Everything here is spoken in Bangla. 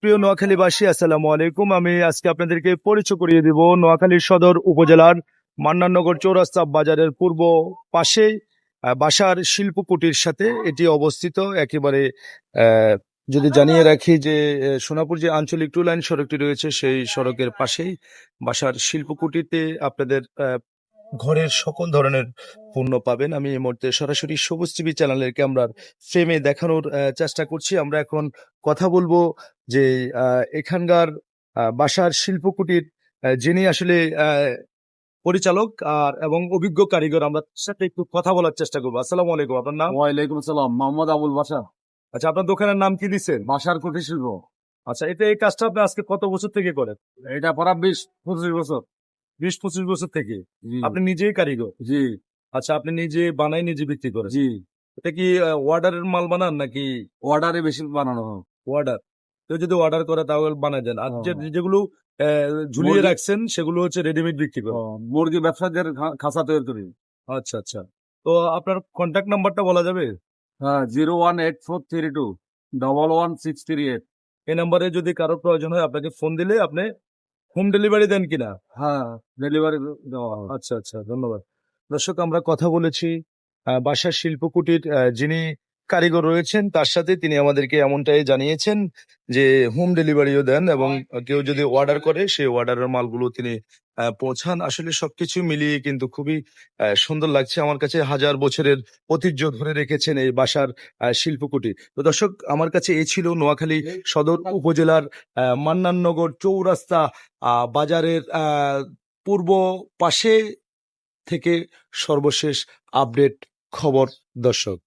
প্রিয় নোয়াখালীবাসী, আসসালামু আলাইকুম। আমি আজকে আপনাদেরকে পরিচয় করিয়ে দিব নোয়াখালীর সদর উপজেলার মান্নাননগর চৌরাস্তা বাজারের পূর্ব পাশেই বাসার শিল্প কুটির সাথে এটি অবস্থিত। একেবারে আহ, যদি জানিয়ে রাখি যে সোনাপুর যে আঞ্চলিক টু লাইন সড়কটি রয়েছে সেই সড়কের পাশেই বাসার শিল্প কুটিরতে আপনাদের ঘরের সকল ধরনের পণ্য পাবেন। আমি এই মুহূর্তে সরাসরি সবুজ টিভি চ্যানেলের ক্যামেরার ফ্রেমে দেখানোর চেষ্টা করছি। আমরা এখন কথা বলবো যে এখানকার বাসার শিল্পকুটির যিনি আসলে পরিচালক আর এবং অভিজ্ঞ কারিগর, আমরা তার সাথে একটু কথা বলার চেষ্টা করবো। আসসালামু আলাইকুম, আপনার নাম? ওয়ালাইকুম আসসালাম, মোহাম্মদ আবুল বাশার। আচ্ছা, আপনার দোকানের নাম কি দিচ্ছেন? বাসার কুটির শিল্প। আচ্ছা, এই কাজটা আপনি আজকে কত বছর থেকে করেন? এটা প্রায় 20-25 বছর। 20-25 বছর থেকে। জি আপনি নিজেই কারিগর? জি আচ্ছা, আপনি নিজে বানাই নিজে বিক্রি করেন? জি। এটা কি অর্ডারের মাল বানান নাকি? অর্ডারে বেশি বানানো হয়। অর্ডার। কেউ যদি অর্ডার করে তাহলে বানায় দেন, আর হ্যাঁ। যেগুলো ঝুলিয়ে মুরগি- রাখছেন সেগুলো হচ্ছে রেডিমেড বিক্রি করেন? মুরগি ব্যবসাদের খাঁচা তৈরি করি। আচ্ছা আচ্ছা। তো আপনার কন্ট্যাক্ট নাম্বারটা বলা যাবে? হ্যাঁ, 01843211638। এই নাম্বারে যদি কারো প্রয়োজন হয় আপনাকে ফোন দিলে আপনি হোম ডেলিভারি দেন কিনা? হ্যাঁ, ডেলিভারি দেওয়া হয়। আচ্ছা আচ্ছা, ধন্যবাদ। দর্শক, আমরা কথা বলেছি বাসার শিল্পকুটির যিনি কারিগর রয়েছেন তার সাথে। তিনি আমাদেরকে এমনটাই জানিয়েছেন যে হোম ডেলিভারিও দেন এবং কেউ যদি অর্ডার করে সেই অর্ডারের মালগুলো তিনি পৌঁছান। আসলে সবকিছু মিলিয়ে কিন্তু খুবই সুন্দর লাগছে আমার কাছে। হাজার বছরের ঐতিহ্য ধরে রেখেছেন এই বাসার শিল্পকুটির। তো দর্শক, আমার কাছে এই ছিল নোয়াখালী সদর উপজেলার মান্নাননগর চৌরাস্তা বাজারের পূর্ব পাশে থেকে সর্বশেষ আপডেট খবর। দর্শক।